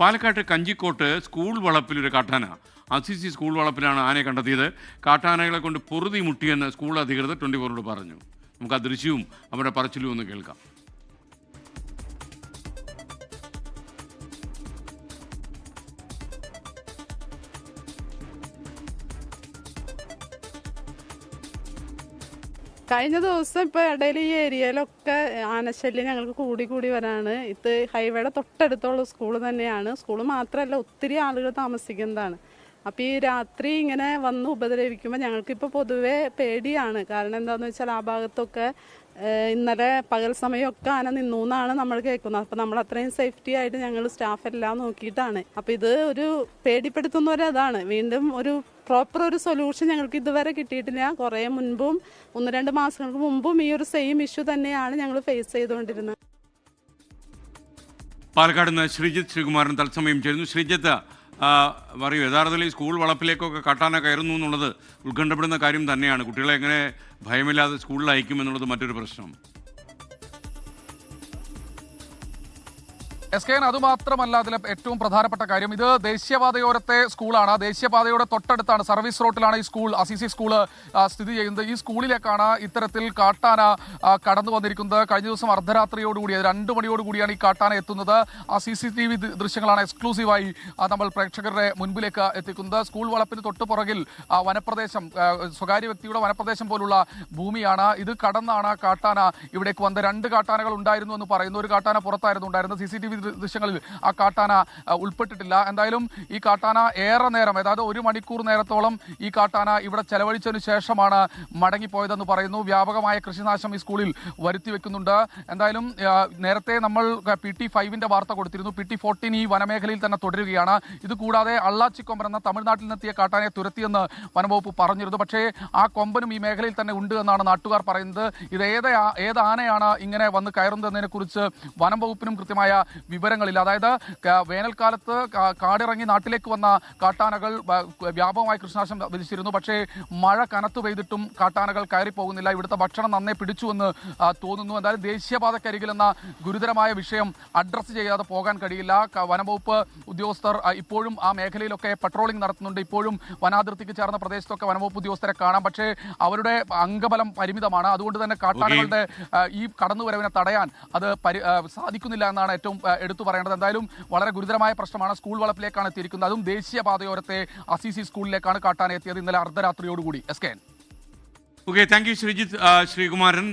പാലക്കാട്ട് കഞ്ചിക്കോട്ട് സ്കൂൾ വളപ്പിലൊരു കാട്ടാന. Assisi school വളപ്പിലാണ് ആനയെ കണ്ടെത്തിയത്. കാട്ടാനകളെ കൊണ്ട് പൊറുതി മുട്ടിയെന്ന് സ്കൂൾ അധികൃതർ 24 പറഞ്ഞു. നമുക്ക് ആ ദൃശ്യവും അവരുടെ പറച്ചിലും ഒന്ന് കേൾക്കാം. കഴിഞ്ഞ ദിവസം ഇപ്പോൾ ഇടയിൽ ഈ ഏരിയയിലൊക്കെ ആനശല്യം ഞങ്ങൾക്ക് കൂടി വരാണ്. ഇത് ഹൈവേയുടെ തൊട്ടടുത്തുള്ള സ്കൂൾ തന്നെയാണ്. സ്കൂൾ മാത്രമല്ല, ഒത്തിരി ആളുകൾ താമസിക്കുന്നതാണ്. അപ്പോൾ ഈ രാത്രി ഇങ്ങനെ വന്ന് ഉപദ്രവിക്കുമ്പോൾ ഞങ്ങൾക്കിപ്പോൾ പൊതുവേ പേടിയാണ്. കാരണം എന്താണെന്ന് വെച്ചാൽ ആ ഭാഗത്തൊക്കെ ഇന്നലെ പകൽ സമയമൊക്കെ ആന നിന്നു എന്നാണ് നമ്മൾ കേൾക്കുന്നത്. അപ്പോൾ നമ്മൾ അത്രയും സേഫ്റ്റി ആയിട്ട് ഞങ്ങൾ സ്റ്റാഫ് എല്ലാം നോക്കിയിട്ടാണ്. അപ്പോൾ ഇത് ഒരു പേടിപ്പെടുത്തുന്നവരതാണ്. വീണ്ടും ഒരു പ്രോപ്പർ ഒരു സൊല്യൂഷൻ ഞങ്ങൾക്ക് ഇതുവരെ കിട്ടിയിട്ടില്ല. കുറേ മുൻപും 1-2 മാസങ്ങൾക്ക് മുമ്പും ഈ ഒരു സെയിം ഇഷ്യൂ തന്നെയാണ് ഞങ്ങൾ ഫേസ് ചെയ്തുകൊണ്ടിരുന്നത്. പാലക്കാട് നിന്ന് ശ്രീജിത്ത് ശ്രീകുമാരൻ തത്സമയം ചേരുന്നു. ശ്രീജിത്ത്, പറയൂ, യഥാർത്ഥത്തിൽ ഈ സ്കൂൾ വളപ്പിലേക്കൊക്കെ കാട്ടാന കയറുന്നു എന്നുള്ളത് ഉത്കണ്ഠപ്പെടുന്ന കാര്യം തന്നെയാണ്. കുട്ടികളെ എങ്ങനെ ഭയമില്ലാതെ സ്കൂളിൽ അയക്കുമെന്നുള്ളത് മറ്റൊരു പ്രശ്നം. SKN അതുമാത്രമല്ല അതിലെ ഏറ്റവും പ്രധാനപ്പെട്ട കാര്യം, ഇത് ദേശീയപാതയോരത്തെ സ്കൂളാണ്. ദേശീയപാതയുടെ തൊട്ടടുത്താണ്, സർവീസ് റോഡിലാണ് ഈ സ്കൂൾ, അസിസി സ്കൂള് സ്ഥിതി ചെയ്യുന്നത്. ഈ സ്കൂളിലേക്കാണ് ഇത്തരത്തിൽ കാട്ടാന കടന്നു വന്നിരിക്കുന്നത്. കഴിഞ്ഞ ദിവസം അർദ്ധരാത്രിയോടുകൂടി 2 മണിയോടുകൂടിയാണ് ഈ കാട്ടാന എത്തുന്നത്. ആ CCTV ദൃശ്യങ്ങളാണ് എക്സ്ക്ലൂസീവായി നമ്മൾ പ്രേക്ഷകരുടെ മുൻപിലേക്ക് എത്തിക്കുന്നത്. സ്കൂൾ വളപ്പിന് തൊട്ട് പുറകിൽ വനപ്രദേശം, സ്വകാര്യ വ്യക്തിയുടെ വനപ്രദേശം പോലുള്ള ഭൂമിയാണ്. ഇത് കടന്നാണ് കാട്ടാന ഇവിടേക്ക് വന്നത്. 2 കാട്ടാനകൾ ഉണ്ടായിരുന്നു എന്ന് പറയുന്നു. ഒരു കാട്ടാന പുറത്തായിരുന്നു ഉണ്ടായിരുന്നത്. CCTV ദൃശ്യങ്ങളിൽ ആ കാട്ടാന ഉൾപ്പെട്ടിട്ടില്ല. എന്തായാലും ഈ കാട്ടാന ഏറെ നേരം, അതായത് 1 മണിക്കൂർ നേരത്തോളം ഈ കാട്ടാന ഇവിടെ ചെലവഴിച്ചതിന് ശേഷമാണ് മടങ്ങിപ്പോയതെന്ന് പറയുന്നു. വ്യാപകമായ കൃഷിനാശം ഈ സ്കൂളിൽ വരുത്തി വെക്കുന്നുണ്ട്. എന്തായാലും നേരത്തെ നമ്മൾ PT5ന്റെ വാർത്ത കൊടുത്തിരുന്നു. PT14 ഈ വനമേഖലയിൽ തന്നെ തുടരുകയാണ്. ഇത് കൂടാതെ അള്ളാച്ചിക്കൊമ്പൻ എന്ന തമിഴ്നാട്ടിൽ നിന്നെത്തിയ കാട്ടാനയെ തുരത്തിയെന്ന് വനംവകുപ്പ് പറഞ്ഞിരുന്നു. പക്ഷേ ആ കൊമ്പനും ഈ മേഖലയിൽ തന്നെ ഉണ്ട് എന്നാണ് നാട്ടുകാർ പറയുന്നത്. ഇത് ഏത് ആനയാണ് ഇങ്ങനെ വന്ന് കയറുന്നതിനെ കുറിച്ച് വനം വകുപ്പിനും കൃത്യമായ വിവരങ്ങളില്ല. അതായത് വേനൽക്കാലത്ത് കാടിറങ്ങി നാട്ടിലേക്ക് വന്ന കാട്ടാനകൾ വ്യാപകമായ കൃഷിനാശം വിധിച്ചിരുന്നു. പക്ഷേ മഴ കനത്തു പെയ്തിട്ടും കാട്ടാനകൾ കയറിപ്പോകുന്നില്ല. ഇവിടുത്തെ ഭക്ഷണം നന്നേ പിടിച്ചുവെന്ന് തോന്നുന്നു. എന്തായാലും ദേശീയപാതക്കരികിൽ എന്ന ഗുരുതരമായ വിഷയം അഡ്രസ്സ് ചെയ്യാതെ പോകാൻ കഴിയില്ല. വനംവകുപ്പ് ഉദ്യോഗസ്ഥർ ഇപ്പോഴും ആ മേഖലയിലൊക്കെ പട്രോളിംഗ് നടത്തുന്നുണ്ട്. ഇപ്പോഴും വനാതിർത്തിക്ക് ചേർന്ന പ്രദേശത്തൊക്കെ വനംവകുപ്പ് ഉദ്യോഗസ്ഥരെ കാണാം. പക്ഷേ അവരുടെ അംഗബലം പരിമിതമാണ്. അതുകൊണ്ട് തന്നെ കാട്ടാനകളുടെ ഈ കടന്നുവരവിനെ തടയാൻ അത് സാധിക്കുന്നില്ല എന്നാണ് ഏറ്റവും എടുത്തു പറയേണ്ടത്. എന്തായാലും വളരെ ഗുരുതരമായ പ്രശ്നമാണ്. സ്കൂൾ വളപ്പിലേക്കാണ് എത്തിയിരിക്കുന്നത്. അതും ദേശീയപാതയോരത്തെ അസിസി സ്കൂളിലേക്കാണ് കാട്ടാന എത്തിയത് ഇന്നലെ അർദ്ധരാത്രിയോടുകൂടി. SKN. Okay, thank you Sreejith Sreekumaran.